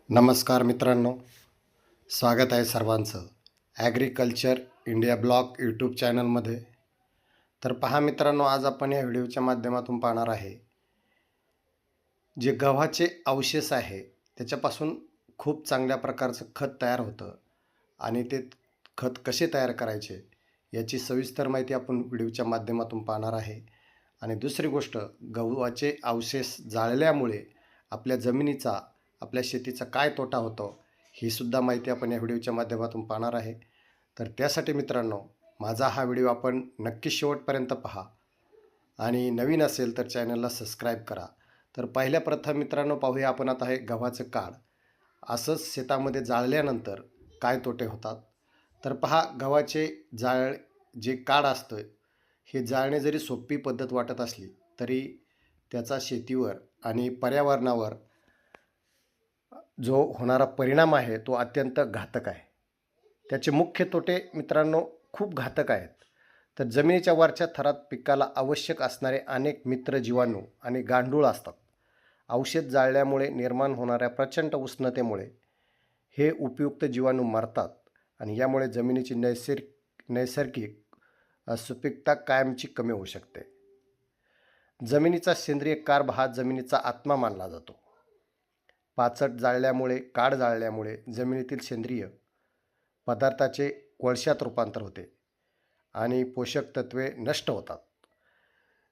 नमस्कार मित्रांनो, स्वागत आहे सर्वांचं ॲग्रिकल्चर इंडिया ब्लॉग यूट्यूब चॅनलमध्ये. तर पहा मित्रांनो, आज आपण या व्हिडिओच्या माध्यमातून पाहणार आहे जे गव्हाचे अवशेष आहे त्याच्यापासून खूप चांगल्या प्रकारचं खत तयार होतं आणि ते खत कसे तयार करायचे याची सविस्तर माहिती आपण व्हिडिओच्या माध्यमातून पाहणार आहे. आणि दुसरी गोष्ट, गव्हाचे अवशेष जाळल्यामुळे आपल्या जमिनीचा, आपल्या शेतीचा काय तोटा होतो ही सुद्धा माहिती आपण या व्हिडिओच्या माध्यमातून पाहणार आहे. तर त्यासाठी मित्रांनो, माझा हा व्हिडिओ आपण नक्की शेवटपर्यंत पहा आणि नवीन असेल तर चॅनलला सबस्क्राईब करा. तर पहिल्या प्रथम मित्रांनो पाहूया आपण आता हे गव्हाचं काड. असंच शेतामध्ये जाळल्यानंतर काय तोटे होतात. तर पहा, गव्हाचे जे काड असतं हे जाळणे जरी सोपी पद्धत वाटत असली तरी त्याचा शेतीवर आणि पर्यावरणावर जो होणारा परिणाम आहे तो अत्यंत घातक आहे. त्याचे मुख्य तोटे मित्रांनो खूप घातक आहेत. तर जमिनीच्या वरच्या थरात पिकाला आवश्यक असणारे अनेक मित्र जीवाणू आणि गांडूळ असतात. औषध जाळल्यामुळे निर्माण होणाऱ्या प्रचंड उष्णतेमुळे हे उपयुक्त जीवाणू मरतात आणि यामुळे जमिनीची नैसर्गिक सुपीकता कायमची कमी होऊ शकते. जमिनीचा सेंद्रिय कार्ब हा जमिनीचा आत्मा मानला जातो. काड जाळल्यामुळे जमिनीतील सेंद्रिय पदार्थाचे कोळशात रूपांतर होते आणि पोषक तत्वे नष्ट होतात.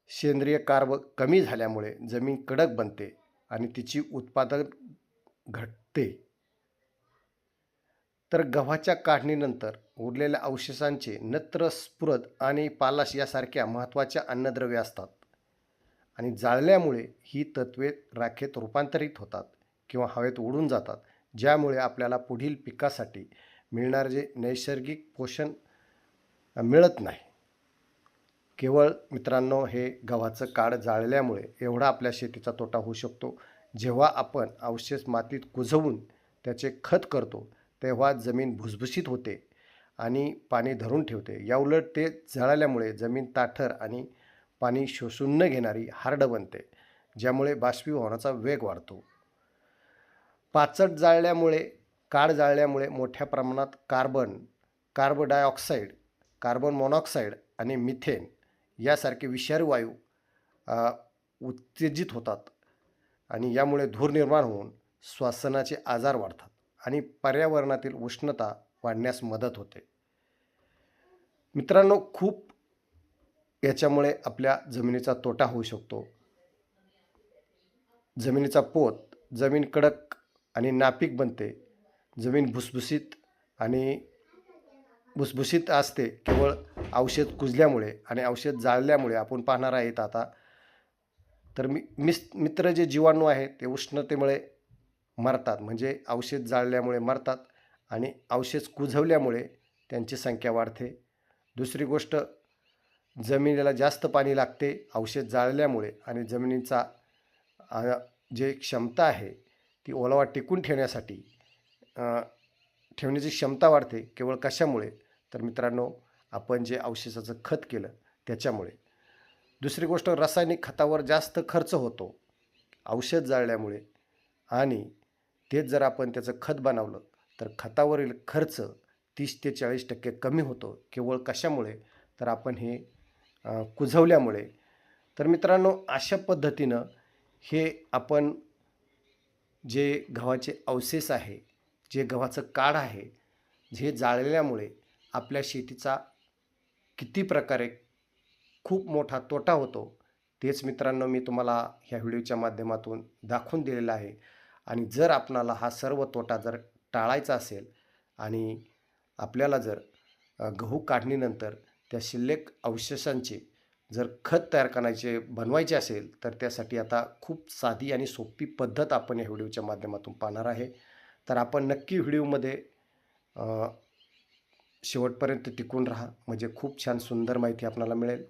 सेंद्रिय कार्ब कमी झाल्यामुळे जमीन कडक बनते आणि तिची उत्पादन घटते. तर गव्हाच्या काढणीनंतर उरलेल्या अवशेषांचे नत्र, स्फुरद आणि पालाश यासारख्या महत्त्वाच्या अन्नद्रव्ये असतात आणि जाळल्यामुळे ही तत्वे राखेत रूपांतरित होतात किंवा हवेत उडून जातात, ज्यामुळे आपल्याला पुढील पिकासाठी मिळणारे जे नैसर्गिक पोषण मिळत नाही. केवळ मित्रांनो, हे गव्हाचं काड जाळल्यामुळे एवढा आपल्या शेतीचा तोटा होऊ शकतो. जेव्हा आपण अवशेष मातीत कुजवून त्याचे खत करतो तेव्हा जमीन भुसभुशीत होते आणि पाणी धरून ठेवते. याउलट ते जाळल्यामुळे जमीन ताठर आणि पाणी शोषून न घेणारी हार्ड बनते, ज्यामुळे बाष्पीभवनाचा वेग वाढतो. काड जाळल्यामुळे मोठ्या प्रमाणात कार्बन डायऑक्साईड, कार्बन मोनॉक्साईड आणि मिथेन यासारखे विषारी वायू उत्तेजित होतात आणि यामुळे धूर निर्माण होऊन श्वसनाचे आजार वाढतात आणि पर्यावरणातील उष्णता वाढण्यास मदत होते. मित्रांनो, खूप याच्यामुळे आपल्या जमिनीचा तोटा होऊ शकतो. जमिनीचा पोत, जमीन कडक आणि नापीक बनते. जमीन भुसभुशीत असते केवळ औषध कुजल्यामुळे आणि औषध जाळल्यामुळे. आपण पाहणार आहेत आता. तर मित्र जे जीवाणू आहेत ते उष्णतेमुळे मरतात, म्हणजे औषध जाळल्यामुळे मरतात आणि औषध कुजवल्यामुळे त्यांची संख्या वाढते. दुसरी गोष्ट, जमिनीला जास्त पाणी लागते औषध जाळल्यामुळे आणि जमिनीचा जे क्षमता आहे ती ओलावा टिकून ठेवण्याची क्षमता वाढते. केवळ कशामुळे? तर मित्रांनो, आपण जे अवशेषाचं खत केलं त्याच्यामुळे. दुसरी गोष्ट, रासायनिक खतावर जास्त खर्च होतो औषध जाळल्यामुळे आणि तेच जर आपण त्याचं खत बनवलं तर खतावरील खर्च 30 ते 40% कमी होतो. केवळ कशामुळे? तर आपण हे कुजवल्यामुळे. तर मित्रांनो, अशा पद्धतीनं हे आपण जे गव्हाचे अवशेष आहे, जे गव्हाचं काड आहे, जे जाळल्यामुळे आपल्या शेतीचा किती प्रकारे खूप मोठा तोटा होतो, तेच मित्रांनो मी तुम्हाला ह्या व्हिडिओच्या माध्यमातून दाखवून दिलेलं आहे. आणि जर आपणाला हा सर्व तोटा जर टाळायचा असेल आणि आपल्याला जर गहू काढणीनंतर त्या शिल्लक अवशेषांचे जर खत बनवायचे असेल तर त्यासाठी आता खूप साधी आणि सोपी पद्धत आपण या व्हिडिओच्या माध्यमातून पाहणार आहे. तर आपण नक्की व्हिडिओमध्ये शेवटपर्यंत टिकून राहा, म्हणजे खूप छान सुंदर माहिती आपल्याला मिळेल.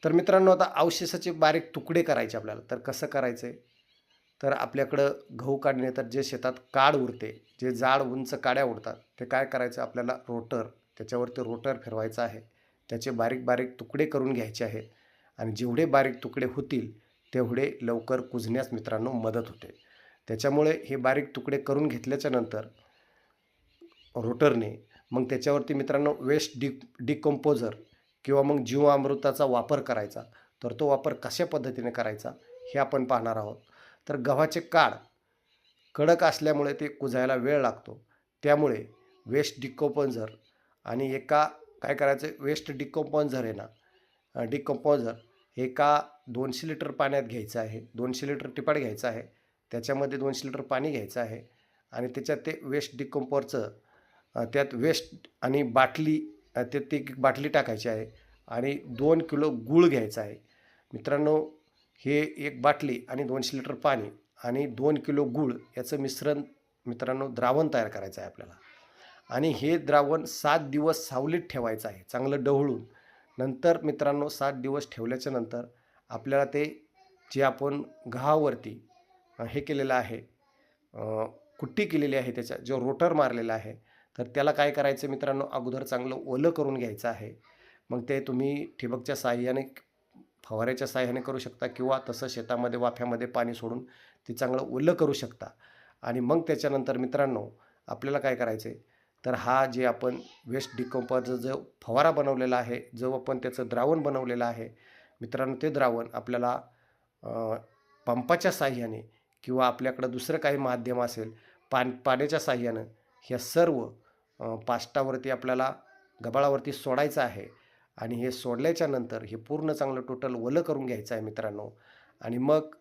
तर मित्रांनो, आता अवशेषाचे बारीक तुकडे करायचे आपल्याला. तर कसं करायचं आहे? तर आपल्याकडं गहू काढणे तर जे शेतात काड उरते, जे जाड उंच काड्या उरतात, ते काय करायचं, आपल्याला त्याच्यावरती रोटर फिरवायचा आहे. त्याचे बारीक बारीक तुकडे करून घ्यायचे आहेत आणि जेवढे बारीक तुकडे होतील तेवढे लवकर कुजण्यास मित्रांनो मदत होते. त्याच्यामुळे हे बारीक तुकडे करून घेतल्याच्या नंतर रोटरने मग त्याच्यावरती मित्रांनो वेस्ट डिकंपोजर किंवा मग जीवामृताचा वापर करायचा. तर तो वापर कशा पद्धतीने करायचा हे आपण पाहणार आहोत. तर गव्हाचे काड कडक असल्यामुळे ते कुजायला वेळ लागतो. त्यामुळे वेस्ट डिकंपोजर आणि काय करायचं, वेस्ट डिकंपोजर आहे ना, डिकंपोजर एका 200 लिटर पाण्यात घ्यायचं आहे. 200 लिटर टिपाड घ्यायचं आहे. त्याच्यामध्ये 200 लिटर पाणी घ्यायचं आहे आणि त्याच्यात ते वेस्ट डिकंपोजरचं त्यात वेस्ट आणि बाटली ते एक बाटली टाकायची आहे आणि 2 किलो गूळ घ्यायचा आहे. मित्रांनो, हे एक बाटली आणि 200 लिटर पाणी आणि 2 किलो गूळ याचं मिश्रण मित्रांनो द्रावण तयार करायचं आहे आपल्याला. आणि हे द्रावण 7 दिवस सावलीत ठेवायचं आहे चांगलं ढवळून. नंतर मित्रांनो 7 दिवस ठेवल्याच्या नंतर आपल्याला ते जे आपण गव्हावरती हे केलेलं आहे, कुट्टी केलेली आहे, त्याचा जो रोटर मारलेला आहे, तर त्याला काय करायचं मित्रांनो, अगोदर चांगलं ओलं करून घ्यायचं आहे. मग ते तुम्ही ठिबकच्या साहाय्याने फवाऱ्याच्या साहाय्याने करू शकता किंवा तसं शेतामध्ये वाफ्यामध्ये पाणी सोडून ते चांगलं ओलं करू शकता. आणि मग त्याच्यानंतर मित्रांनो आपल्याला काय करायचं आहे, तर हा जे आपण वेस्ट डिकंपोजर जो फवारा बनवलेला आहे, जो आपण त्याचं द्रावण बनवलेलं आहे मित्रांनो, ते द्रावण आपल्याला पंपाच्या साहाय्याने किंवा आपल्याकडं दुसरं काही माध्यम असेल पाण्याच्या साहाय्यानं ह्या सर्व पाष्टावरती आपल्याला गबाळावरती सोडायचं आहे. आणि हे सोडल्याच्या नंतर हे पूर्ण चांगलं टोटल ओलं करून घ्यायचं आहे मित्रांनो. आणि मग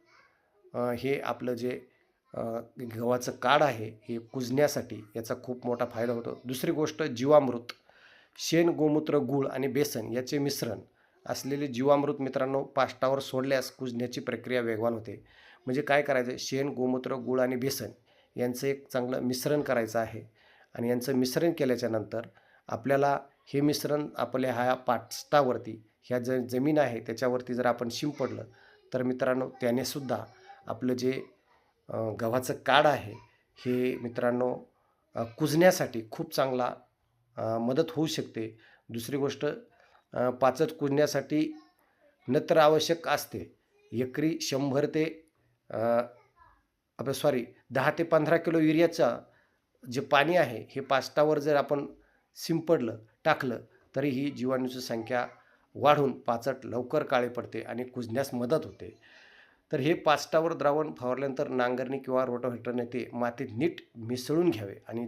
हे आपलं जे गव्हाचं काड आहे हे कुजण्यासाठी याचा खूप मोठा फायदा होतो. दुसरी गोष्ट, जीवामृत, शेण, गोमूत्र, गूळ आणि बेसन याचे मिश्रण असलेले जीवामृत मित्रांनो पाष्टावर सोडल्यास कुजण्याची प्रक्रिया वेगवान होते. म्हणजे काय करायचं, शेण, गोमूत्र, गूळ आणि बेसन यांचं एक चांगलं मिश्रण करायचं आहे. आणि यांचं मिश्रण केल्याच्या नंतर आपल्याला हे मिश्रण आपल्या ह्या पाष्टावरती ह्या जमीन आहे त्याच्यावरती जर आपण शिंपडलं तर मित्रांनो त्यानेसुद्धा आपलं जे गव्हाचं काड आहे हे मित्रांनो कुजण्यासाठी खूप चांगला मदत होऊ शकते. दुसरी गोष्ट, पाचट कुजण्यासाठी नत्र आवश्यक असते. एकरी 100 ते 10 ते 15 किलो युरियाचं जे पाणी आहे हे पाष्टावर जर आपण टाकलं तरी ही जीवाणूची संख्या वाढून पाचट लवकर काळे पडते आणि कुजण्यास मदत होते. तर हे पाष्टावर द्रावण फवारल्यानंतर नांगरणी किंवा रोटाव्हेटरने ते मातीत नीट मिसळून घ्यावे आणि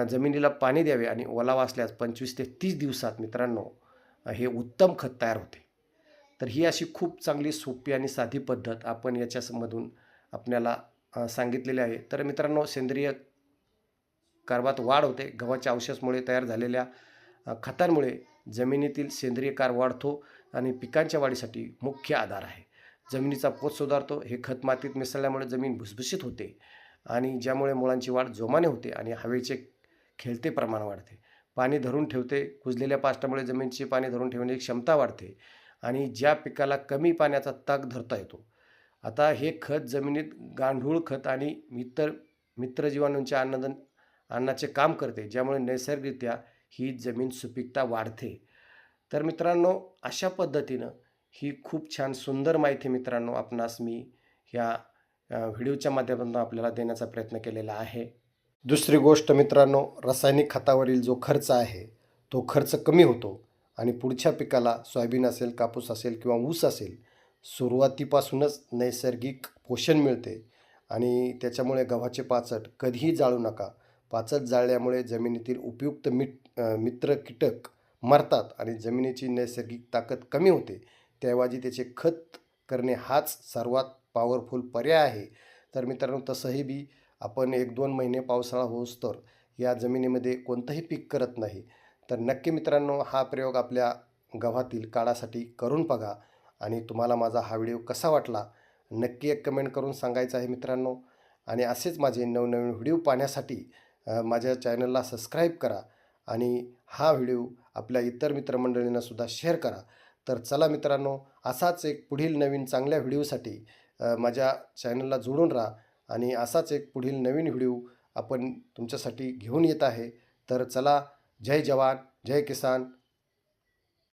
जमिनीला पाणी द्यावे आणि ओलावा असल्यास 25 ते 30 दिवसात मित्रांनो हे उत्तम खत तयार होते. तर ही अशी खूप चांगली सोपी आणि साधी पद्धत आपण याच्यामधून आपल्याला सांगितलेली आहे. तर मित्रांनो, सेंद्रिय कार्बात वाढ होते. गव्हाच्या अवशेषामुळे तयार झालेल्या खतांमुळे जमिनीतील सेंद्रिय कार वाढतो आणि पिकांच्या वाढीसाठी मुख्य आधार आहे. जमिनीचा पोत सुधारतो. हे खत मातीत मिसळल्यामुळे जमीन भुसभुशीत होते आणि ज्यामुळे मुळांची वाढ जोमाने होते आणि हवेचे खेळते प्रमाण वाढते. पाणी धरून ठेवते. कुजलेल्या पाष्टामुळे जमिनीची पाणी धरून ठेवण्याची क्षमता वाढते आणि ज्या पिकाला कमी पाण्याचा तग धरता येतो. आता हे खत जमिनीत गांडूळ खत आणि मित्रजीवाणूंच्या अन्नाचे काम करते, ज्यामुळे नैसर्गिकरित्या ही जमीन सुपीकता वाढते. तर मित्रांनो, अशा पद्धतीनं ही खूप छान सुंदर माहिती मित्रांनो आपणास मी ह्या व्हिडिओच्या माध्यमातून आपल्याला देण्याचा प्रयत्न केलेला आहे. दुसरी गोष्ट मित्रांनो, रासायनिक खतावरील जो खर्च आहे तो खर्च कमी होतो आणि पुढच्या पिकाला सोयाबीन असेल, कापूस असेल किंवा ऊस असेल, सुरुवातीपासूनच नैसर्गिक पोषण मिळते आणि त्याच्यामुळे गव्हाचे पाचट कधीही जाळू नका. पाचट जाळल्यामुळे जमिनीतील उपयुक्त मित्र कीटक मरतात आणि जमिनीची नैसर्गिक ताकद कमी होते. त्याऐवजी त्याचे खत करणे हाच सर्वात पॉवरफुल पर्याय आहे. तर मित्रांनो, तसंही बी आपण 1-2 महिने पावसाळा होऊस तर या जमिनीमध्ये कोणतंही पीक करत नाही. तर नक्की मित्रांनो, हा प्रयोग आपल्या गव्हातील काळासाठी करून बघा आणि तुम्हाला माझा हा व्हिडिओ कसा वाटला नक्की एक कमेंट करून सांगायचं आहे मित्रांनो. आणि असेच माझे नवनवीन व्हिडिओ पाहण्यासाठी माझ्या चॅनलला सबस्क्राईब करा आणि हा व्हिडिओ आपल्या इतर मित्रमंडळींनासुद्धा शेअर करा. तर चला मित्रांनो, असाच एक पुढील नवीन चांगल्या व्हिडिओसाठी माझ्या चॅनलला जोडून राहा आणि असाच एक पुढील नवीन व्हिडिओ आपण तुमच्यासाठी घेऊन येत आहे. तर चला, जय जवान, जय किसान.